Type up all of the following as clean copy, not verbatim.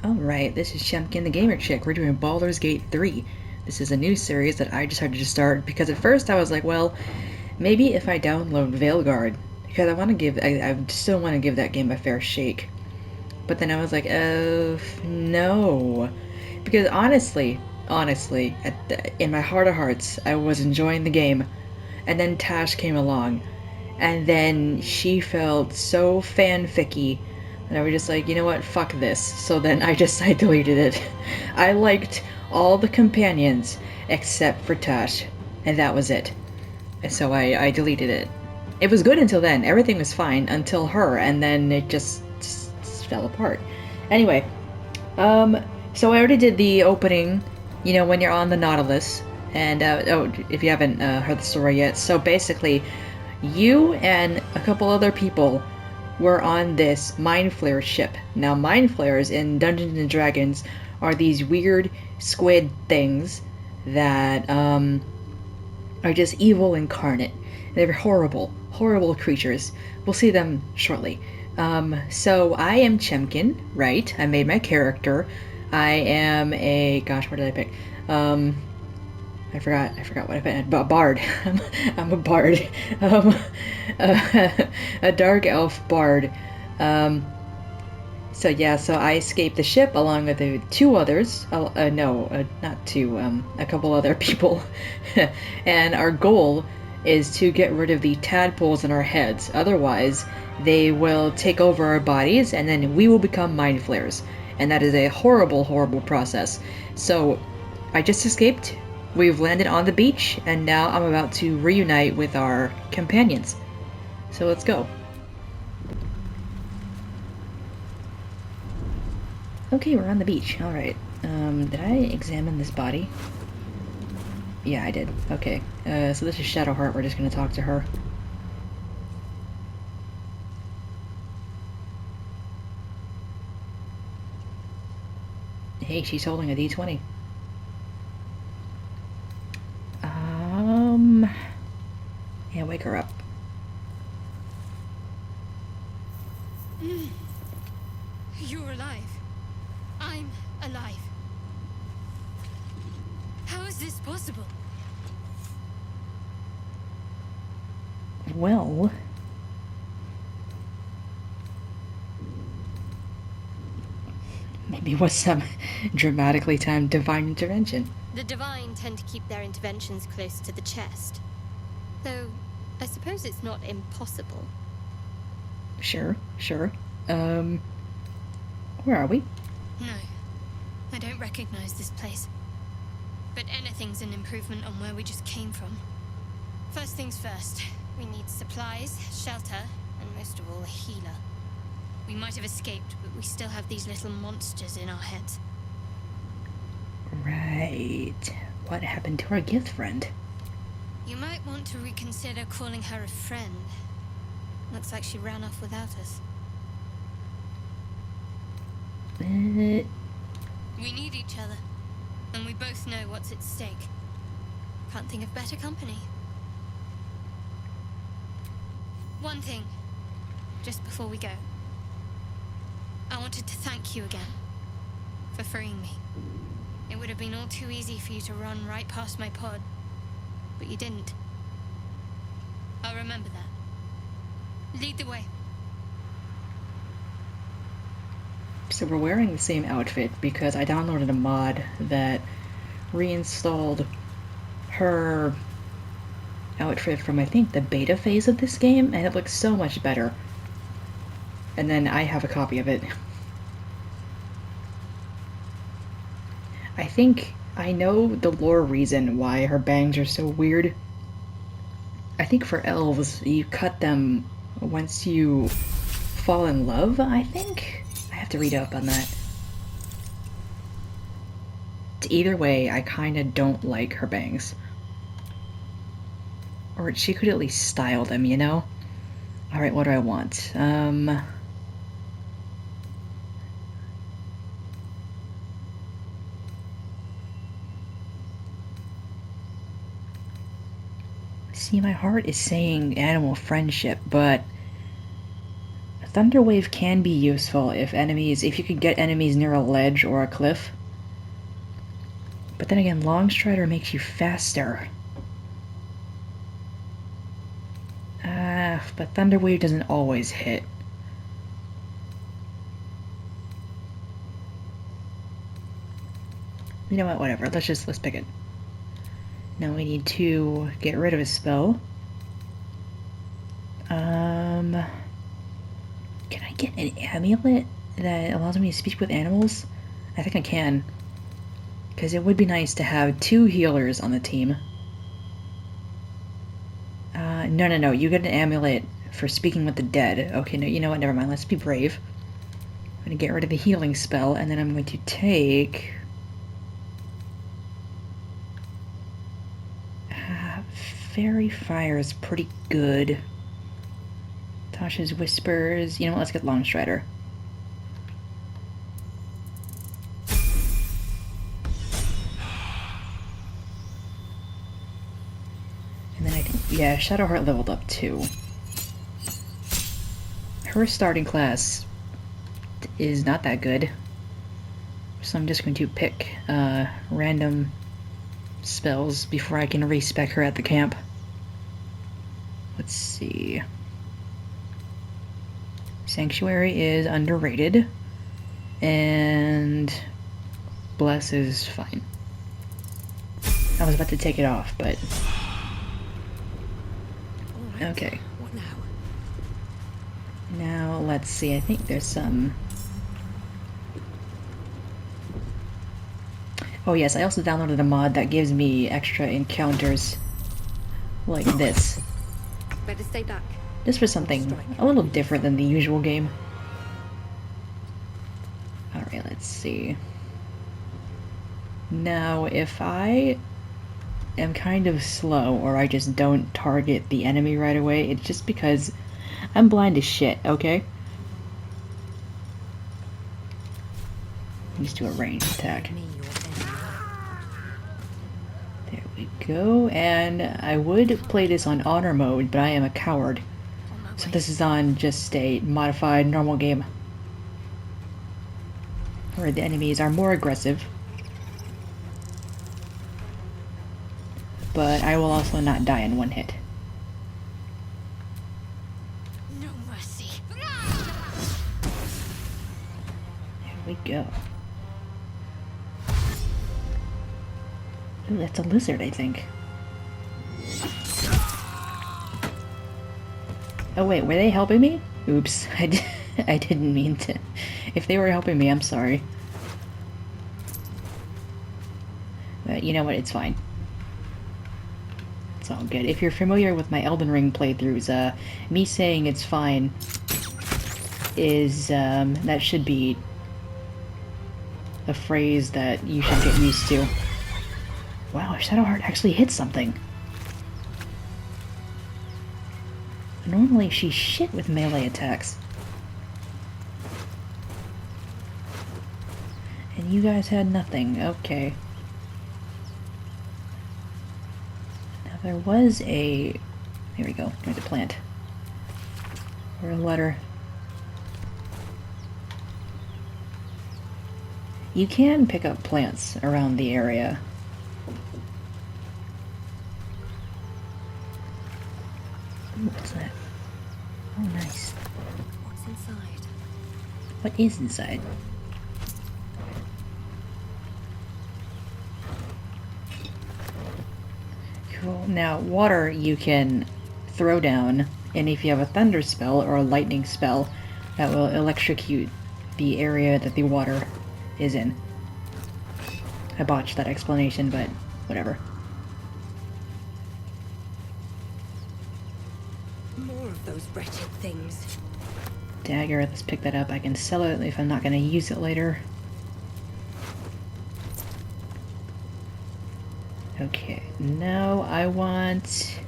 Alright, this is Chempkin the Gamer Chick. We're doing Baldur's Gate 3. This is a new series that I decided to start because at first I was like, well, maybe if I download Veilguard, because I still want to give that game a fair shake. But then I was like, oh, no. Because honestly, in my heart of hearts, I was enjoying the game. And then Tash came along. And then she felt so fanficky. And I was just like, you know what, fuck this. So then I deleted it. I liked all the companions except for Tash. And that was it. And so I deleted it. It was good until then. Everything was fine until her, and then it just fell apart. Anyway, so I already did the opening, you know, when you're on the Nautilus. And, if you haven't heard the story yet, so basically, you and a couple other people were on this Mind Flayer ship. Now, Mind Flayers in Dungeons and Dragons are these weird squid things that, are just evil incarnate. They're horrible, horrible creatures. We'll see them shortly. So I am Chempkin, right? I made my character. I am a what did I pick? I forgot what I picked. A bard. I'm a bard. A dark elf bard. So yeah, so I escaped the ship along with the two others. Not two. A couple other people, and our goal is to get rid of the tadpoles in our heads. Otherwise, they will take over our bodies, and then we will become mind flayers. And that is a horrible, horrible process. So, I just escaped. We've landed on the beach, and now I'm about to reunite with our companions. So let's go. Okay, we're on the beach. Alright. Did I examine this body? Yeah, I did. Okay. So this is Shadowheart. We're just gonna talk to her. Hey, she's holding a D20. Yeah, wake her up. You're alive. I'm alive. How is this possible? Well... maybe with some dramatically timed divine intervention. The divine tend to keep their interventions close to the chest. Though, I suppose it's not impossible. Sure. Where are we? No, I don't recognize this place. But anything's an improvement on where we just came from. First things first, we need supplies, shelter, and most of all, a healer. We might have escaped, but we still have these little monsters in our heads. Right. What happened to our gift friend? You might want to reconsider calling her a friend. Looks like she ran off without us. We need each other, and we both know what's at stake. Can't think of better company. One thing, just before we go. I wanted to thank you again for freeing me. It would have been all too easy for you to run right past my pod, but you didn't. I'll remember that. Lead the way. So we're wearing the same outfit because I downloaded a mod that reinstalled her outfit from, I think, the beta phase of this game, and it looks so much better. And then I have a copy of it. I think I know the lore reason why her bangs are so weird. I think for elves, you cut them once you fall in love, I think? I have to read up on that. Either way, I kinda don't like her bangs. Or she could at least style them, you know? Alright, what do I want? See, my heart is saying animal friendship, but Thunder Wave can be useful if you could get enemies near a ledge or a cliff. But then again, Long Strider makes you faster. But Thunder Wave doesn't always hit. You know what, whatever, let's pick it. Now we need to get rid of a spell. Can I get an amulet that allows me to speak with animals? I think I can. Because it would be nice to have 2 healers on the team. No, you get an amulet for speaking with the dead. Okay, no, you know what, never mind, let's be brave. I'm gonna get rid of the healing spell, and then I'm going to take... Fairy Fire is pretty good. Tasha's Whispers. You know what, let's get Long Strider. And then I think, yeah, Shadowheart leveled up too. Her starting class is not that good. So I'm just going to pick random spells before I can respec her at the camp. Let's see. Sanctuary is underrated, and Bless is fine. I was about to take it off, but okay. What now? Now let's see. I think there's some. Oh yes, I also downloaded a mod that gives me extra encounters like this. Better stay back. Just for something a little different than the usual game. Alright, let's see. Now, if I am kind of slow or I just don't target the enemy right away, it's just because I'm blind as shit, okay? Let's do a ranged attack. There we go, and I would play this on honor mode, but I am a coward. So this is on just a modified normal game, where the enemies are more aggressive. But I will also not die in one hit. No mercy. There we go. Ooh, that's a lizard, I think. Oh wait, were they helping me? Oops, I didn't mean to. If they were helping me, I'm sorry. But you know what, it's fine. It's all good. If you're familiar with my Elden Ring playthroughs, me saying it's fine is, that should be a phrase that you should get used to. Wow, Shadowheart actually hit something. Normally she's shit with melee attacks. And you guys had nothing. Okay. Now there was a... There we go. There's a plant. Or a letter. You can pick up plants around the area. Ooh, what's that? Oh, nice. What's inside? What is inside? Cool. Now, water you can throw down, and if you have a thunder spell or a lightning spell, that will electrocute the area that the water is in. I botched that explanation, but whatever. More of those wretched things. Dagger, let's pick that up. I can sell it if I'm not going to use it later. Okay, now I want...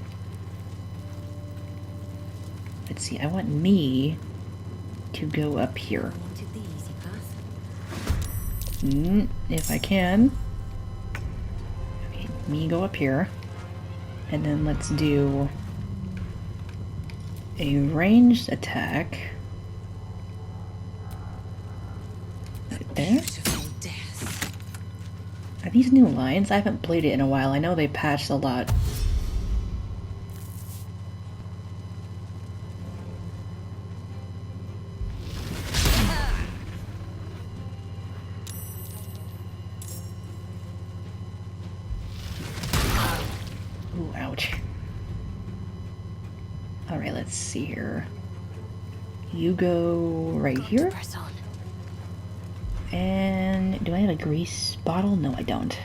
Let's see, I want me to go up here. Wanted the easy path. If I can. Okay, me go up here. And then let's do a ranged attack there. Beautiful death. Are these new lines? I haven't played it in a while. I know they patched a lot. Ooh, ouch. Alright, let's see here. You go right Got to here. press on. And do I have a grease bottle? No, I don't.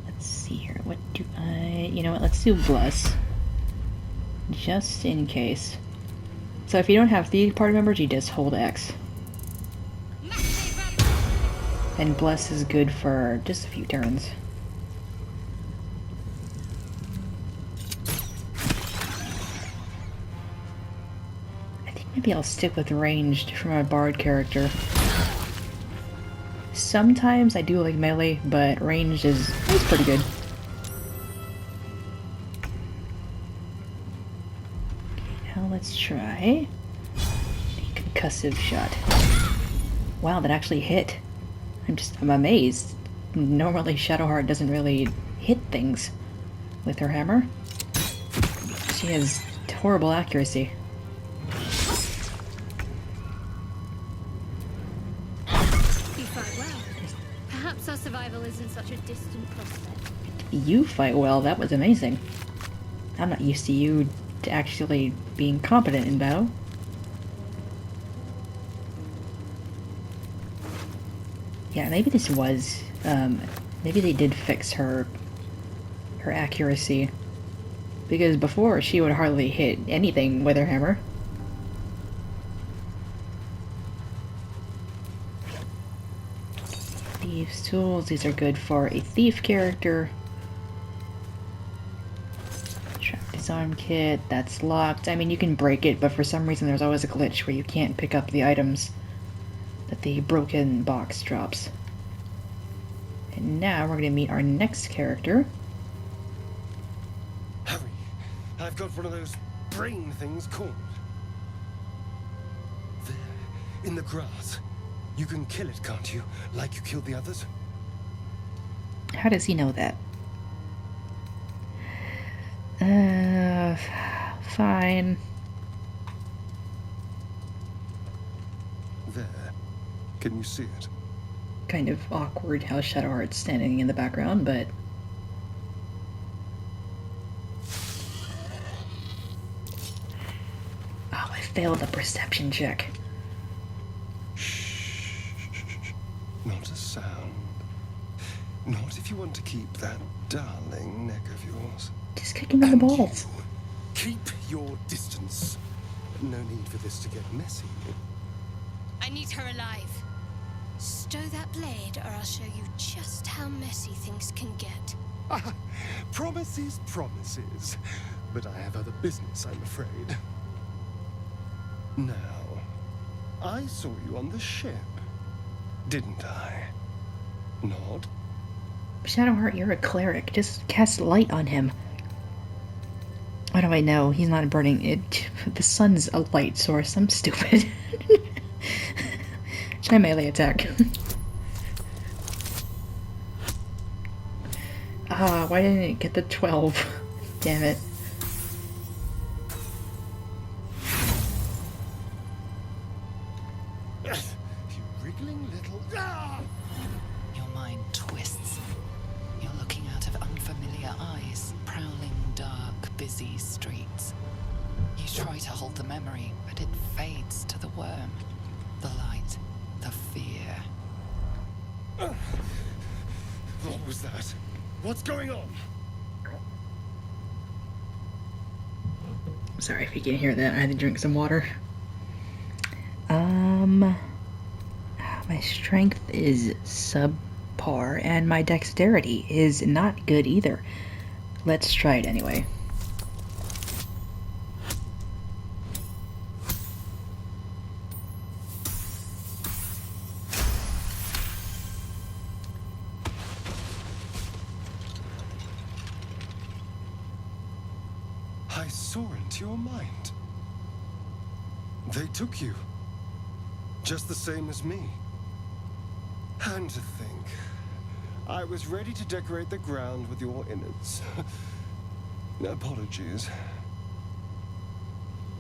Let's see here. What do I... You know what? Let's do Bless. Just in case. So if you don't have the party members, you just hold X. And Bless is good for just a few turns. I think maybe I'll stick with ranged for my bard character. Sometimes I do like melee, but ranged is pretty good. Okay, now let's try the concussive shot. Wow, that actually hit. I'm amazed. Normally Shadowheart doesn't really hit things with her hammer. She has horrible accuracy. You fight well. Perhaps our survival isn't such a distant prospect. You fight well, that was amazing. I'm not used to you actually being competent in battle. Yeah, maybe this was, maybe they did fix her accuracy. Because before, she would hardly hit anything with her hammer. Thieves' tools, these are good for a thief character. Trap disarm kit, that's locked. I mean, you can break it, but for some reason there's always a glitch where you can't pick up the items that the broken box drops. And now we're going to meet our next character. Hurry! I've got one of those brain things caught. There, in the grass. You can kill it, can't you? Like you killed the others? How does he know that? Fine. There. Can you see it? Kind of awkward how Shadowheart's standing in the background, but... Oh, I failed the perception check. Shh. Not a sound. Not if you want to keep that darling neck of yours. Just kick him in the balls. You, keep your distance. No need for this to get messy. I need her alive. Stow that blade, or I'll show you just how messy things can get. Promises, promises. But I have other business, I'm afraid. Now, I saw you on the ship, didn't I? Not? Shadowheart, you're a cleric. Just cast light on him. What do I know? He's not burning it. The sun's a light source. I'm stupid. Try melee attack. Ah, why didn't it get the 12? Damn it. You wriggling little... Ah! Your mind twists. You're looking out of unfamiliar eyes, prowling dark, busy streets. You try to hold the memory, but it fades to the worm. The light, the fear. What was that? What's going on? Sorry if you can hear that. I had to drink some water. My strength is subpar, and my dexterity is not good either. Let's try it anyway. I saw into your mind. They took you. Just the same as me. And to think, I was ready to decorate the ground with your innards. Apologies.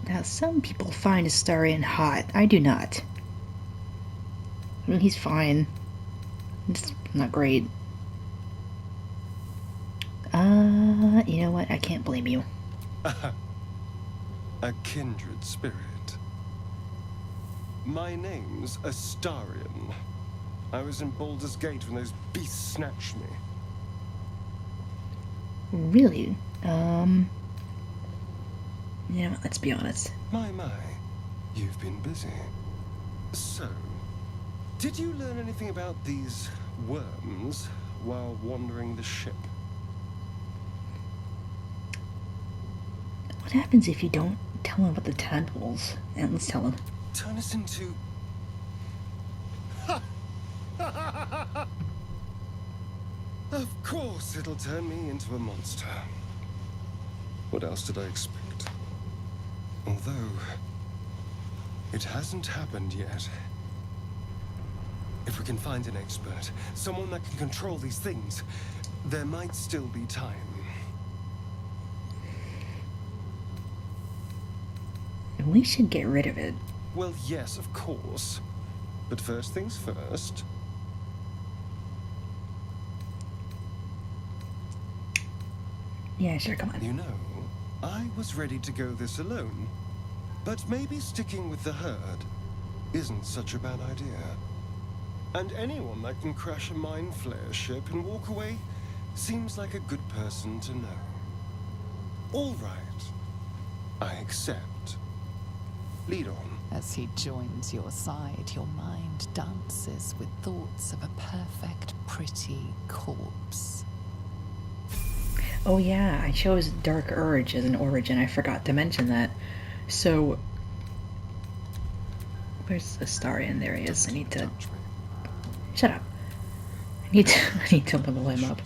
Now, some people find Astarion hot. I do not. I mean, he's fine. It's not great. You know what? I can't blame you. A kindred spirit. My name's Astarion. I was in Baldur's Gate when those beasts snatched me. Really? You know, let's be honest. My, you've been busy. So, did you learn anything about these worms while wandering the ship? What happens if you don't tell him about the tadpoles? And let's tell him. Turn us into... Of course it'll turn me into a monster. What else did I expect? Although, it hasn't happened yet. If we can find an expert, someone that can control these things, there might still be time. We should get rid of it. Well, yes, of course. But first things first. Yeah, sure, come on. You know, I was ready to go this alone. But maybe sticking with the herd isn't such a bad idea. And anyone that can crash a mind flare ship and walk away seems like a good person to know. All right. I accept. Lead on. As he joins your side, your mind dances with thoughts of a perfect, pretty corpse. Oh yeah, I chose Dark Urge as an origin. I forgot to mention that. So, where's Astarion? There he is. I need to... Shut up. I need to level him up.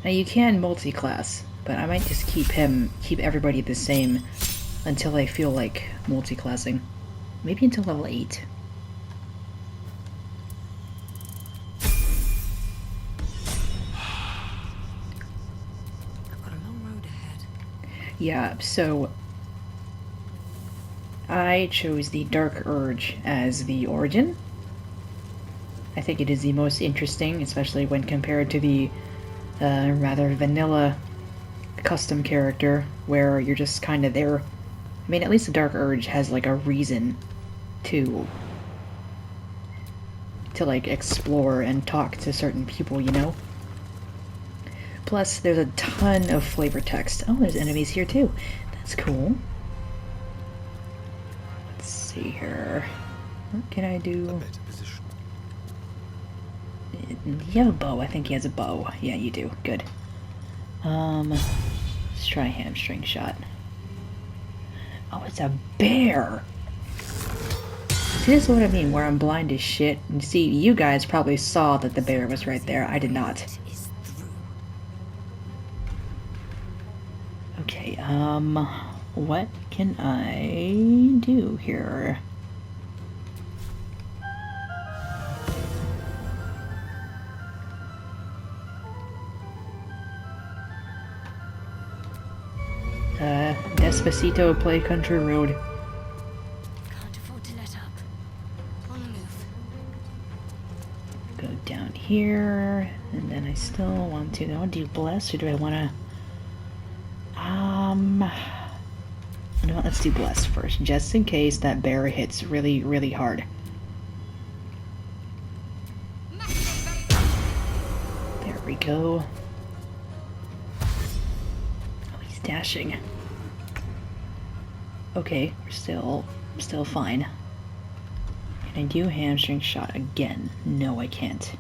Now you can multi-class, but I might just keep everybody the same until I feel like multi-classing. Maybe until level 8. I've got a long road ahead. Yeah, so I chose the Dark Urge as the origin. I think it is the most interesting, especially when compared to the rather vanilla custom character, where you're just kind of there. I mean, at least the Dark Urge has like a reason to like explore and talk to certain people, you know? Plus, there's a ton of flavor text. Oh, there's enemies here too. That's cool. Let's see here. What can I do? A better position. You have a bow. I think he has a bow. Yeah, you do. Good. Let's try hamstring shot. Oh, it's a bear! See, this is what I mean, where I'm blind as shit. And see, you guys probably saw that the bear was right there. I did not. Is through. Okay, what can I do here? Despacito, play Country Road. Can't afford to let up. On the move. Go down here, and then I still want to. Do I want to do Bless, or do I want to? You know what? Let's do Bless first, just in case that bear hits really, really hard. There we go. Oh, he's dashing. Okay, we're still fine. Can I do hamstring shot again? No, I can't.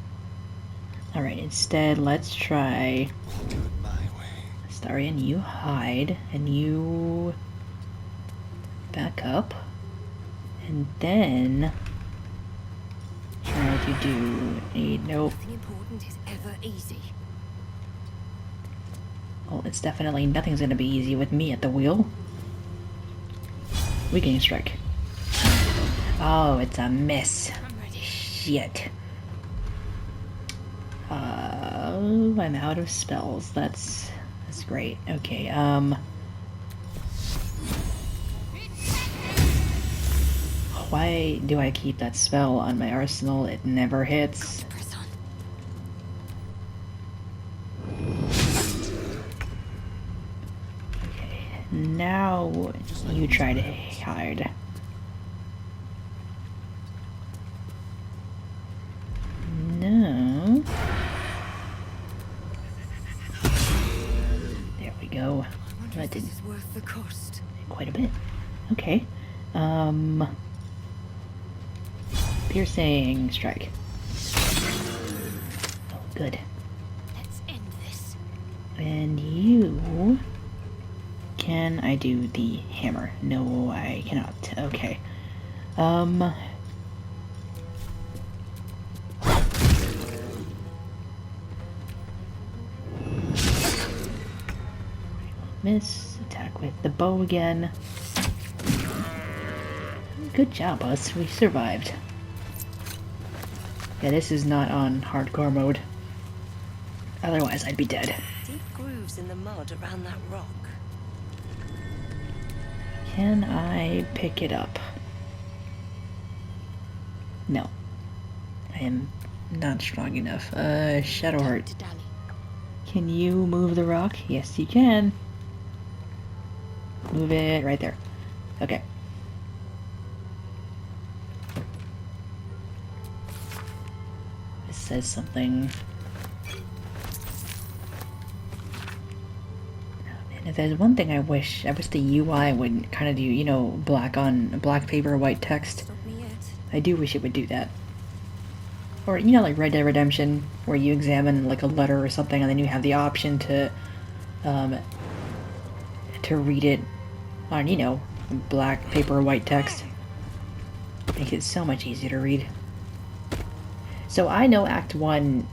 Alright, instead, let's try... We'll do it my way. Astarion, you hide, and you... back up. And then... try to do a... nope. Nothing important is ever easy. Well, it's definitely... nothing's gonna be easy with me at the wheel. Weakening strike. Oh, it's a miss. I'm ready. Shit. I'm out of spells. That's great. Okay, why do I keep that spell on my arsenal? It never hits. Press on. Okay, now you try to hide. No. There we go. That did This is worth the cost. quite a bit. Okay. Piercing strike. Oh, good. Let's end this. And you... Can I do the hammer? No, I cannot. Okay. Miss. Attack with the bow again. Good job, us. We survived. Yeah, this is not on hardcore mode. Otherwise, I'd be dead. Deep grooves in the mud around that rock. Can I pick it up? No. I am not strong enough. Shadowheart. To Dally. Can you move the rock? Yes, you can. Move it right there. Okay. It says something. And if there's one thing I wish the UI would kind of do, you know, black paper, white text. Stop me yet. I do wish it would do that. Or, you know, like Red Dead Redemption, where you examine, like, a letter or something, and then you have the option to read it on, you know, black paper, white text. Make it so much easier to read. So I know Act 1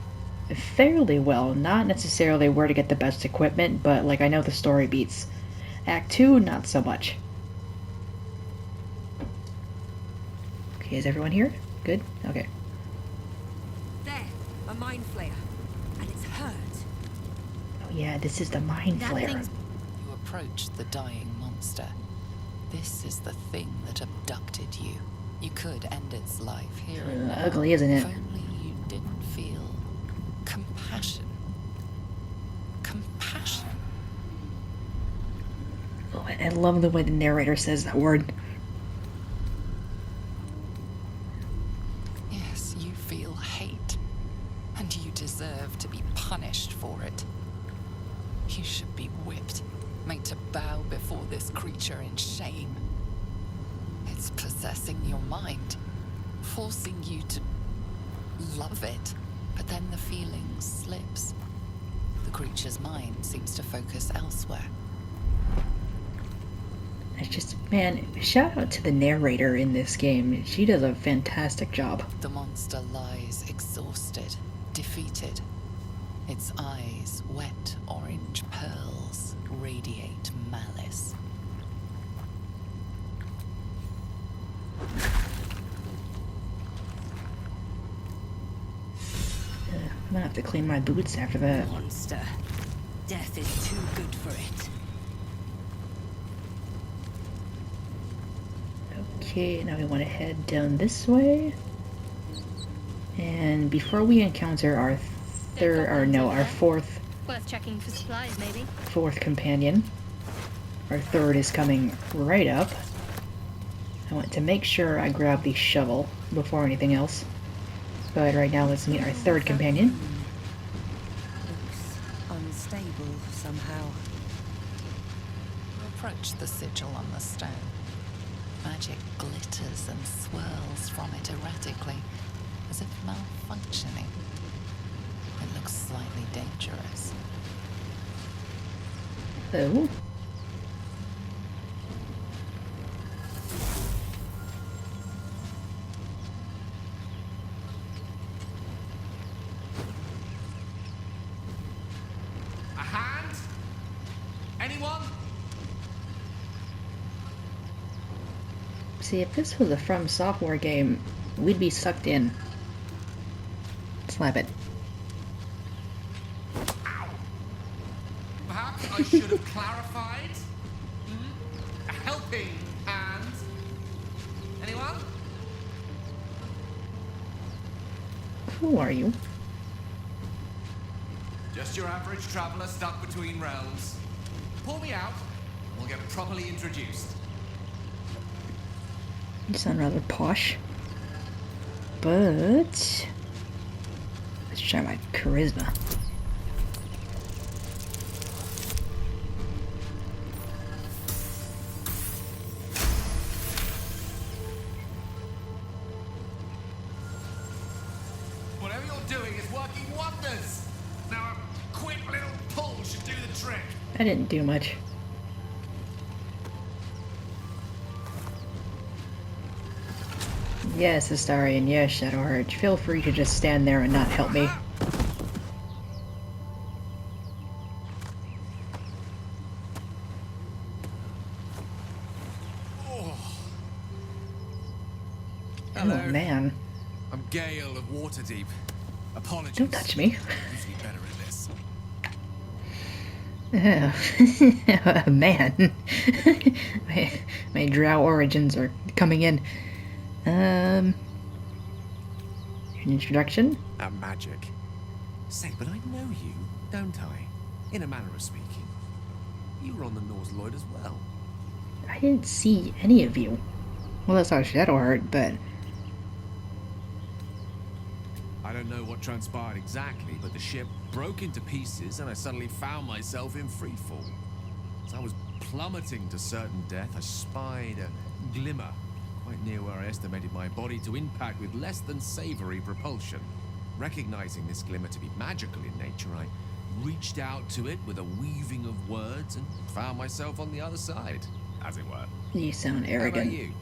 fairly well, not necessarily where to get the best equipment, but, like, I know the story beats. Act 2, not so much. Okay, is everyone here? Good? Okay. There, a mind flayer. And it's hurt. Oh yeah, this is the mind That flare. thing's You approach the dying monster. This is the thing that abducted you. You could end its life here and now. Ugly, isn't it? If only you didn't feel compassion. Compassion. Oh, I love the way the narrator says that word. Yes, you feel hate. And you deserve to be punished for it. You should be whipped, made to bow before this creature in shame. It's possessing your mind, forcing you to love it, but then the feeling slips. The creature's mind seems to focus elsewhere. It's just, man, shout out to the narrator in this game. She does a fantastic job. The monster lies exhausted, defeated. Its eyes, wet orange pearls, radiate malice. I'm gonna have to clean my boots after that. Monster. Death is too good for it. Okay, now we want to head down this way. And before we encounter our fourth worth checking for supplies, maybe. companion, our third is coming right up. I want to make sure I grab the shovel before anything else. But right now, let's meet our third companion. Looks unstable somehow. You approach the sigil on the stone. Magic glitters and swirls from it erratically, as if malfunctioning. It looks slightly dangerous. Oh. A hand? Anyone? See, if this was a From Software game, we'd be sucked in. Slap it. Perhaps I should have clarified. A helping hand. Anyone? Who are you? Just your average traveler stuck between realms. Pull me out, and we'll get properly introduced. You sound rather posh. But let's try my charisma. Whatever you're doing is working wonders. Now a quick little pull should do the trick. I didn't do much. Yes, Astarion, yes, Shadowheart. Feel free to just stand there and not help me. Hello. Oh, man. I'm Gale of Waterdeep. Apologies. Don't touch me. Usually better at this. Man. my drow origins are coming in. An introduction? At magic. Say, but I know you, don't I? In a manner of speaking. You were on the Norse Lloyd as well. I didn't see any of you. Well, that's our Shadowheart, but I don't know what transpired exactly, but the ship broke into pieces and I suddenly found myself in freefall. As I was plummeting to certain death, I spied a glimmer quite near where I estimated my body to impact with less than savory propulsion. Recognizing this glimmer to be magical in nature, I reached out to it with a weaving of words and found myself on the other side, as it were. you sound How arrogant. about you?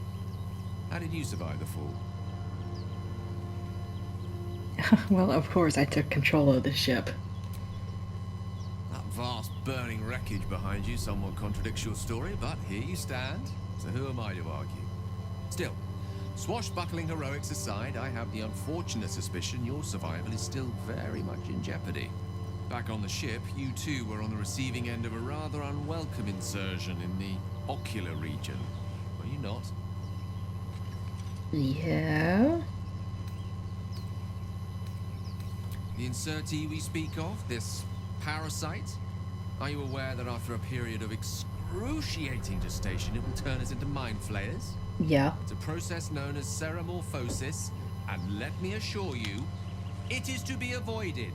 How did you survive the fall? Well, of course I took control of the ship. That vast burning wreckage behind you somewhat contradicts your story, but here you stand, so who am I to argue? Still, swashbuckling heroics aside, I have the unfortunate suspicion your survival is still very much in jeopardy. Back on the ship, you too were on the receiving end of a rather unwelcome insertion in the ocular region, were you not? Yeah? The insertee we speak of, this parasite, are you aware that after a period of excruciating gestation, it will turn us into mind flayers? Yeah. It's a process known as ceramorphosis, and let me assure you, it is to be avoided.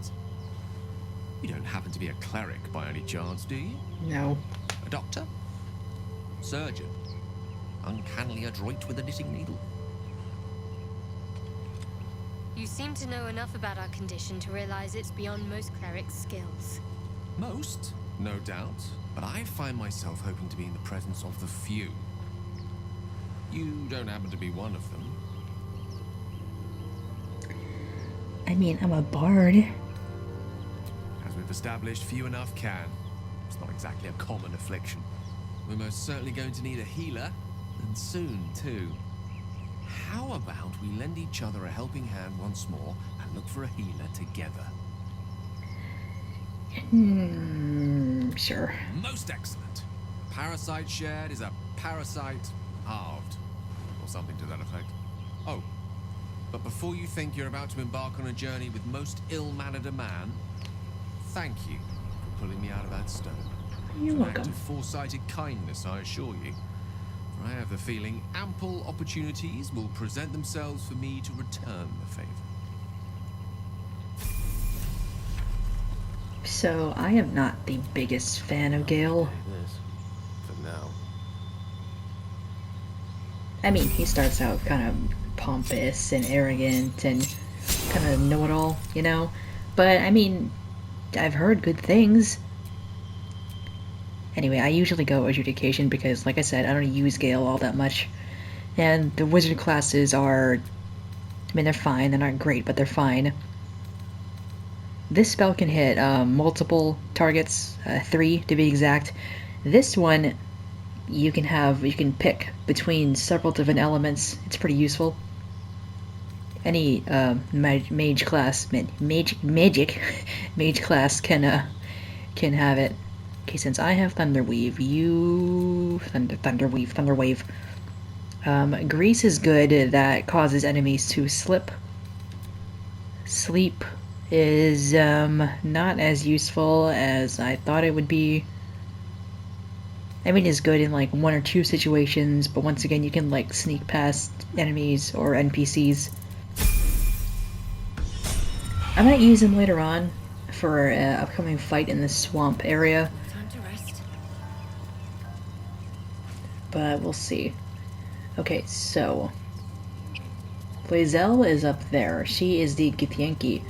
You don't happen to be a cleric by any chance, do you? No. A doctor? Surgeon? Uncannily adroit with a knitting needle? You seem to know enough about our condition to realize it's beyond most clerics' skills. Most, no doubt, but I find myself hoping to be in the presence of the few. You don't happen to be one of them. I mean, I'm a bard. As we've established, few enough can. It's not exactly a common affliction. We're most certainly going to need a healer, and soon, too. How about we lend each other a helping hand once more and look for a healer together? Sure. Most excellent. Parasite shared is a parasite halved, or something to that effect. Oh, but before you think you're about to embark on a journey with most ill-mannered a man, thank you for pulling me out of that stone. You're It's an act welcome. of foresighted kindness, I assure you. For I have the feeling ample opportunities will present themselves for me to return the favor. So, I am not the biggest fan of Gale. This, for now. I mean, he starts out kind of pompous and arrogant and kind of know-it-all, you know? But, I mean, I've heard good things. Anyway, I usually go adjudication because, like I said, I don't use Gale all that much. And the wizard classes are... I mean, they're fine. They're not great, but they're fine. This spell can hit multiple targets, 3 to be exact. This one you can pick between several different elements. It's pretty useful. Any mage class, magic mage class can have it. Okay, since I have Thunderweave, you Thunderwave. Grease is good. That causes enemies to slip. Sleep is not as useful as I thought it would be. I mean, it's good in like one or two situations, but once again, you can like sneak past enemies or NPCs. I might use him later on for an upcoming fight in the swamp area, Time to rest. but we'll see. Okay, so Lae'zel is up there. She is the Githyanki.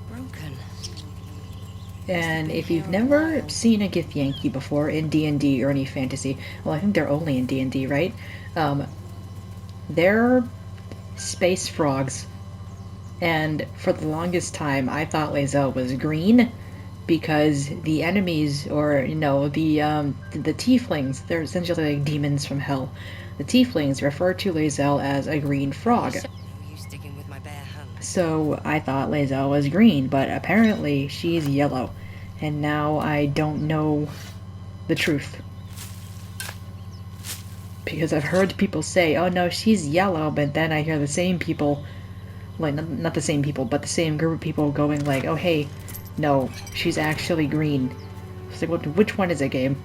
Broken. And if you've never seen a Githyanki before in D&D or any fantasy, well, I think they're only in D&D, right? They're space frogs. And for the longest time, I thought Lae'zel was green because the enemies, or the tieflings, they're essentially like demons from hell. The tieflings refer to Lae'zel as a green frog. No use digging with my bare hands. So I thought Lae'zel was green, but apparently she's yellow. And now I don't know the truth. Because I've heard people say, oh no, she's yellow, but then I hear the same people, like, not the same people, but the same group of people going like, oh hey, no, she's actually green. It's like, which one is it, game?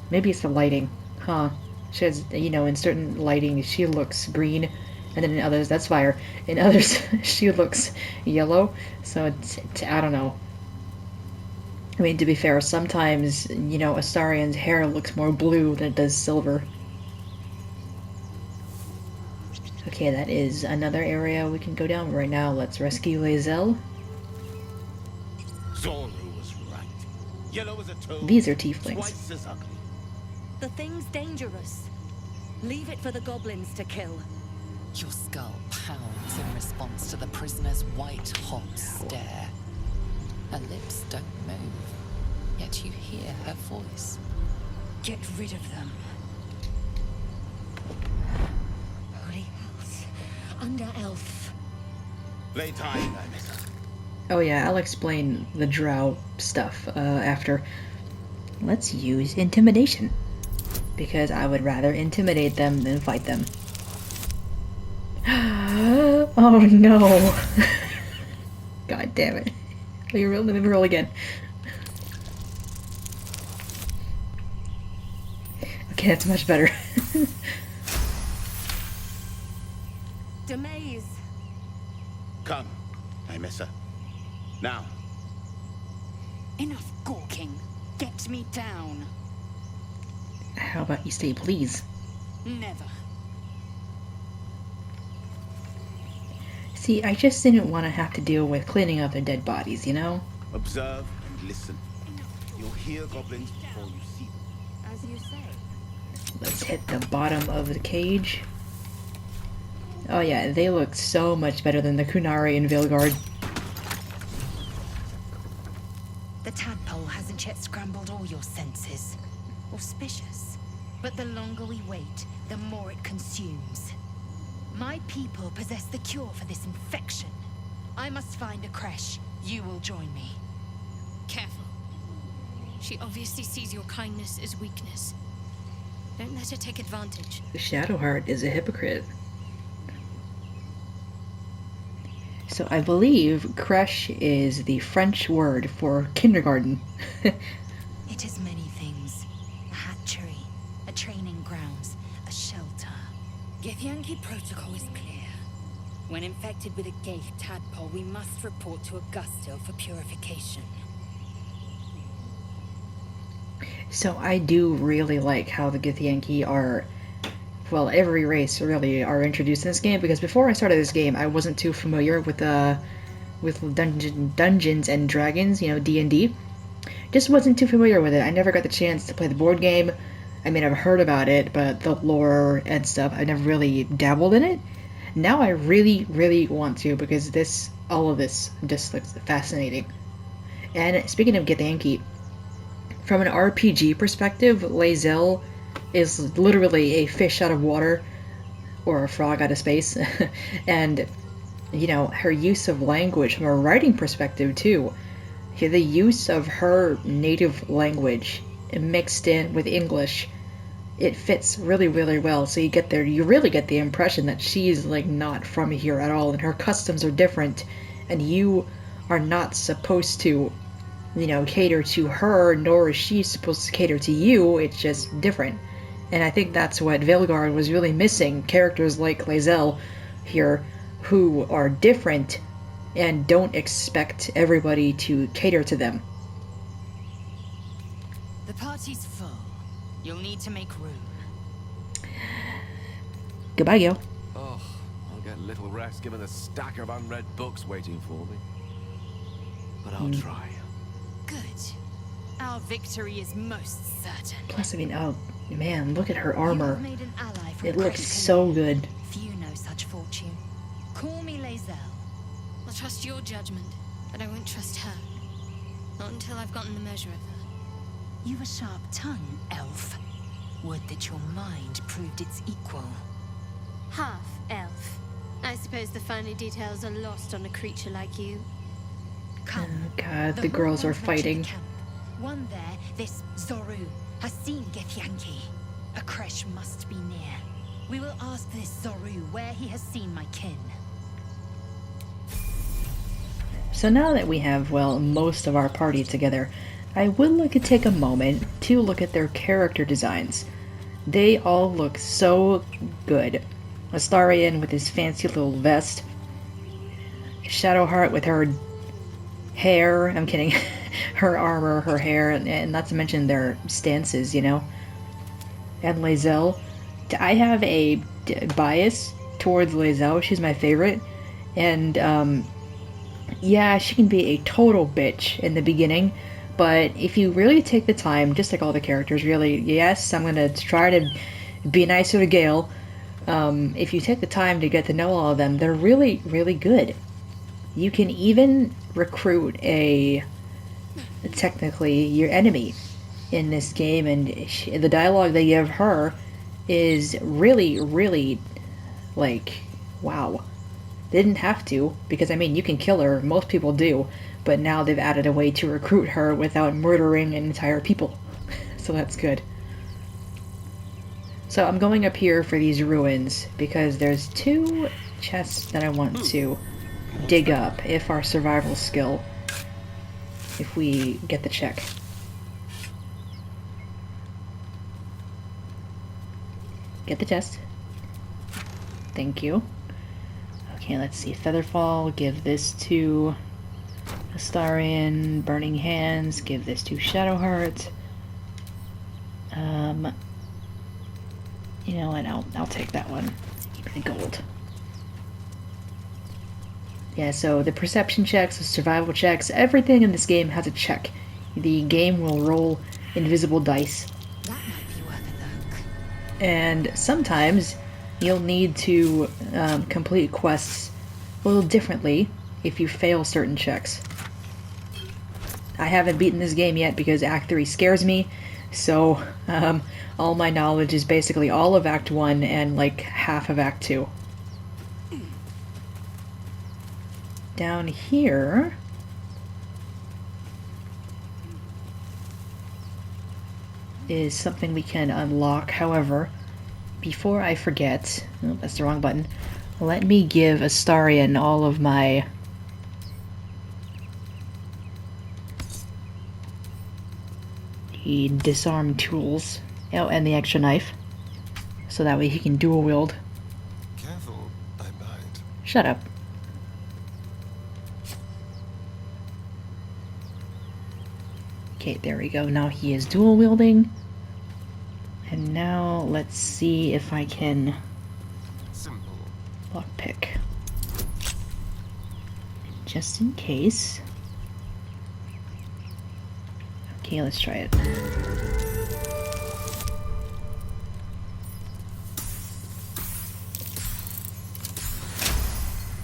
Maybe it's the lighting. Huh. She has, in certain lighting, she looks green, and then in others, that's fire. In others, she looks yellow, so it's I don't know. I mean, to be fair, sometimes, Astarion's hair looks more blue than it does silver. Okay, that is another area we can go down right now. Let's rescue Lae'zel. Zoru was right. Yellow as a toad. These are tieflings. Twice as ugly. The thing's dangerous. Leave it for the goblins to kill. Your skull pounds in response to the prisoner's white-hot stare. Her lips don't move, yet you hear her voice. Get rid of them. Holy house. Under elf. Lay time, I miss her. Oh yeah, I'll explain the drow stuff after. Let's use intimidation. Because I would rather intimidate them than fight them. Oh no! God damn it. Let me roll again. Okay, that's much better. Demaze. Come, I miss her. Now. Enough gawking. Get me down. How about you stay, please? Never. See, I just didn't want to have to deal with cleaning up their dead bodies, you know? Observe and listen. You'll hear goblins before you see them. As you say. Let's hit the bottom of the cage. Oh yeah, they look so much better than the Kunari in Veilguard. The tadpole hasn't yet scrambled all your senses. Auspicious. But the longer we wait, the more it consumes. My people possess the cure for this infection. I must find a creche. You will join me. Careful. She obviously sees your kindness as weakness. Don't let her take advantage. The Shadowheart is a hypocrite. So I believe creche is the French word for kindergarten. It is many things. A hatchery, a training grounds, a shelter. Githyanki protocol is clear. When infected with a Gaith tadpole, we must report to Augustil for purification. So I do really like how the Githyanki are, well, every race really are introduced in this game, because before I started this game, I wasn't too familiar with Dungeons and Dragons, D&D. Just wasn't too familiar with it. I never got the chance to play the board game. I mean, I've heard about it, but the lore and stuff, I never really dabbled in it. Now I really, really want to, because all of this just looks fascinating. And speaking of Githyanki, from an RPG perspective, Lae'zel is literally a fish out of water, or a frog out of space, and you know, her use of language from a writing perspective too. The use of her native language mixed in with English, it fits really, really well. So you really get the impression that she's like not from here at all, and her customs are different, and you are not supposed to, you know, cater to her, nor is she supposed to cater to you. It's just different. And I think that's what Veilguard was really missing. Characters like Lae'zel here who are different and don't expect everybody to cater to them. The party's full. You'll need to make room. Goodbye, Gil. Oh, I'll get little rest given the stack of unread books waiting for me. But I'll try. Good. Our victory is most certain. Plus, I mean, oh man, look at her armor. You have made an ally from It the looks Crescent. so good. Few know such fortune. Call me Lae'zel. I'll trust your judgment, but I won't trust her. Not until I've gotten the measure of her. You've a sharp tongue, elf. Would that your mind proved its equal. Half elf. I suppose the finer details are lost on a creature like you. Come. Oh god, the girls are Whirlwind went to the fighting. camp. One there, this Zoru, has seen Githyanki. A creche must be near. We will ask this Zoru where he has seen my kin. So now that we have, well, most of our party together, I would like to take a moment to look at their character designs. They all look so good. Astarion with his fancy little vest. Shadowheart with her hair, I'm kidding, her armor, her hair, and not to mention their stances, you know. And Lae'zel, I have a bias towards Lae'zel. She's my favorite. And, yeah, she can be a total bitch in the beginning, but if you really take the time, just like all the characters, really, yes, I'm gonna try to be nicer to Gale. If you take the time to get to know all of them, they're really, really good. You can even recruit technically, your enemy in this game, and the dialogue they give her is really, really, like, wow. They didn't have to, because, I mean, you can kill her, most people do, but now they've added a way to recruit her without murdering an entire people. So that's good. So I'm going up here for these ruins, because there's 2 chests that I want to dig up, if our survival skill, if we get the check. Get the chest. Thank you. Okay, let's see. Featherfall, give this to Astarion. Burning Hands, give this to Shadowheart. You know what? I'll take that one. Give me the gold. Yeah, so the perception checks, the survival checks, everything in this game has a check. The game will roll invisible dice. That might be worth a look. And sometimes you'll need to complete quests a little differently if you fail certain checks. I haven't beaten this game yet because Act 3 scares me, so all my knowledge is basically all of Act 1 and like half of Act 2. Down here is something we can unlock. However, before I forget, oh, that's the wrong button, let me give Astarion all of my disarm tools. Oh, and the extra knife. So that way he can dual wield. Careful, I might. Shut up. Okay, there we go. Now he is dual wielding. And now let's see if I can Simple. lockpick. Just in case. Okay, let's try it.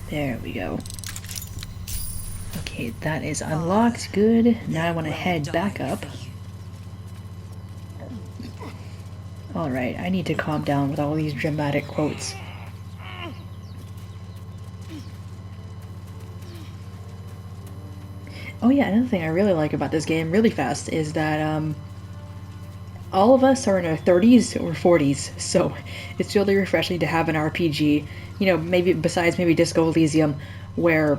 There we go. Okay, Okay, that is unlocked. Good. Now I want to head back up. Alright, I need to calm down with all these dramatic quotes. Oh yeah, another thing I really like about this game, really fast, is that all of us are in our 30s or 40s, so it's really refreshing to have an RPG, you know, maybe besides maybe Disco Elysium, where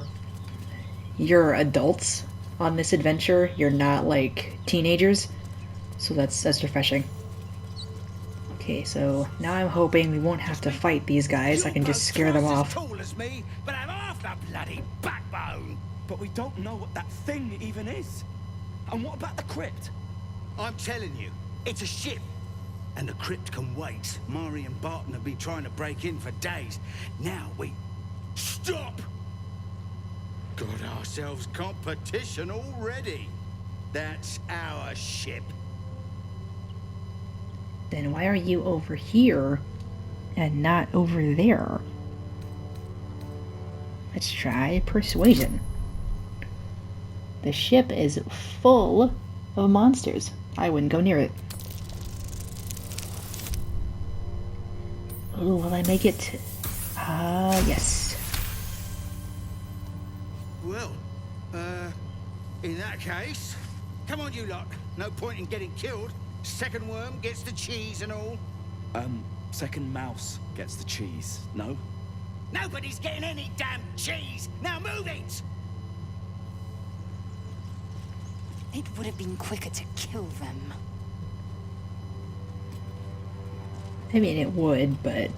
you're adults on this adventure, you're not like teenagers, so that's refreshing. Okay, so now I'm hoping we won't have to fight these guys, I can just scare them off. Tall as me, but have half the bloody backbone. But we don't know what that thing even is. And what about the crypt? I'm telling you, it's a ship. And the crypt can wait. Mari and Barton have been trying to break in for days. Now we... Stop! Got ourselves competition already. That's our ship. Then why are you over here and not over there? Let's try persuasion. The ship is full of monsters. I wouldn't go near it. Oh, will I make it? Yes. Well, in that case, come on you lot. No point in getting killed. Second worm gets the cheese and all. Second mouse gets the cheese, no? Nobody's getting any damn cheese. Now move it! It would have been quicker to kill them. I mean, it would, but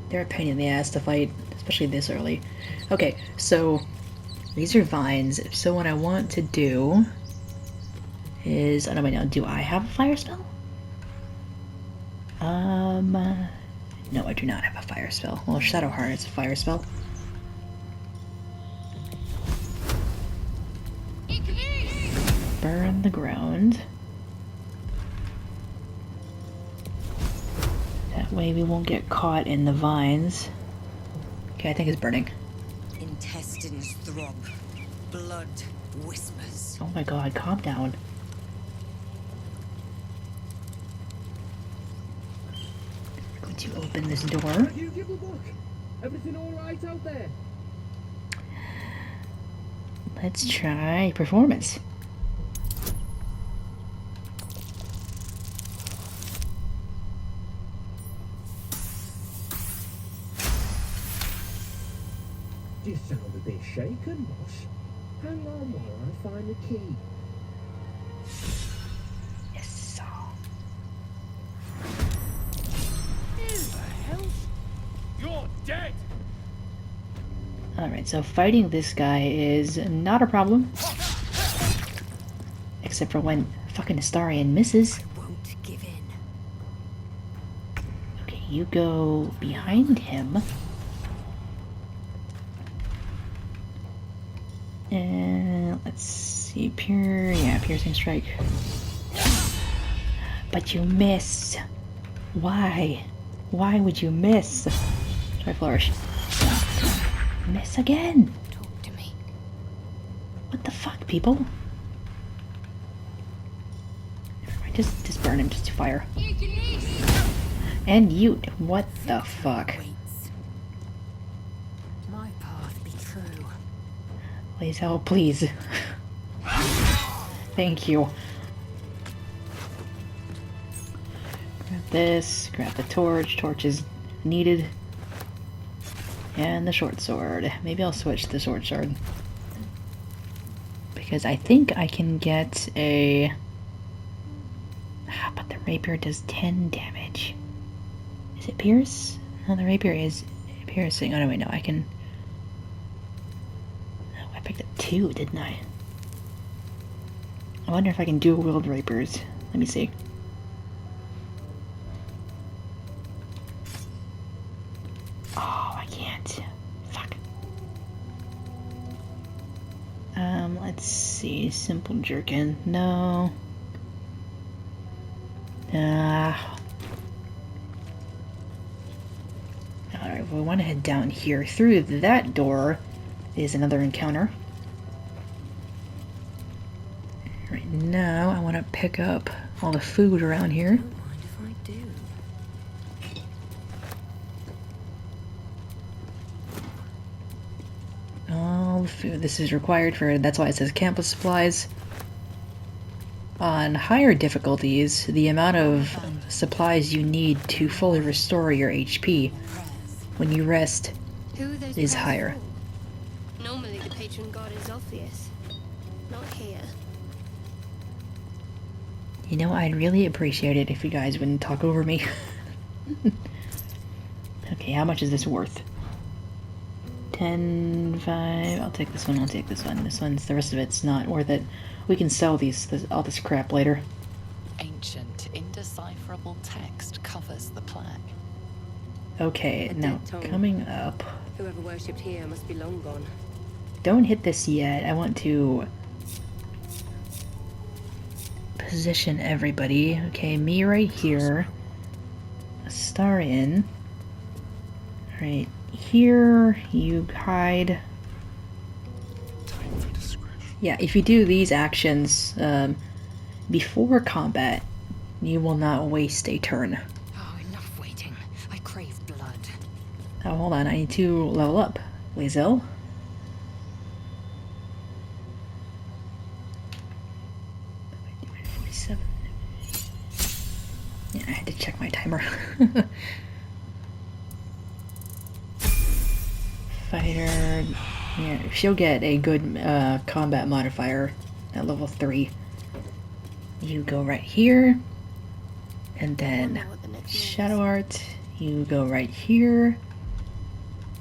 they're a pain in the ass to fight, especially this early. Okay, so these are vines. So what I want to do is, I don't know, do I have a fire spell? No, I do not have a fire spell. Well, Shadowheart is a fire spell. Burn the ground. That way we won't get caught in the vines. Okay, I think it's burning. Intestines throb. Blood whispers. Oh my god, calm down. Going to open this door. You give a look. Everything all right out there? Let's try performance. You sound a bit shaken, boss. Hang on while I find the key. Yes. Who the hell? You're dead! Alright, so fighting this guy is not a problem. Except for when fucking Astarion misses. Won't give in. Okay, you go behind him. And let's see, piercing strike. But you missed. Why? Why would you miss? Try flourish. Miss again. Talk to me. What the fuck, people? Never mind, just burn him, just to fire. And you, what the fuck? Waits. My path be true. Please help, please. Thank you. Grab this, grab the torch. Torch is needed. And the short sword. Maybe I'll switch to the short sword. Because I think I can get a... but the rapier does 10 damage. Is it pierce? No, the rapier is piercing. Oh no, wait, no, I can... I picked up 2, didn't I? I wonder if I can dual wield rapiers. Let me see. Oh, I can't. Fuck. Let's see. Simple jerkin. No. Alright, we want to head down here. Through that door is another encounter. now I want to pick up all the food around here. Don't mind if I do. All the food. This is required for, that's why it says campus supplies. On higher difficulties, the amount of supplies you need to fully restore your HP when you rest Who are those is prayers higher. for? Normally the patron god is obvious. Not here. You know, I'd really appreciate it if you guys wouldn't talk over me. Okay, how much is this worth? 10, 5, I'll take this one, I'll take this one. This one's, the rest of it's not worth it. We can sell all this crap later. Ancient, indecipherable text covers the plaque. Okay, A now dead tongue. coming up. Whoever worshipped here must be long gone. Don't hit this yet. I want to position everybody. Okay, me right here. Astarion. Right here. You hide. Time for discretion. Yeah, if you do these actions before combat, you will not waste a turn. Oh, enough waiting. I crave blood. Oh, hold on. I need to level up. Lae'zel. Yeah, I had to check my timer. Fighter. Yeah, she'll get a good combat modifier at level 3. You go right here. And then Wonder what the next move Shadow is. Art. You go right here.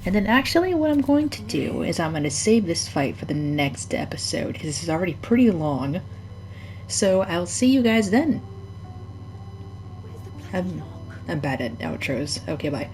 And then actually what I'm going to do is I'm going to save this fight for the next episode because this is already pretty long. So I'll see you guys then. Where's the bloody lock? I'm bad at outros. Okay, bye.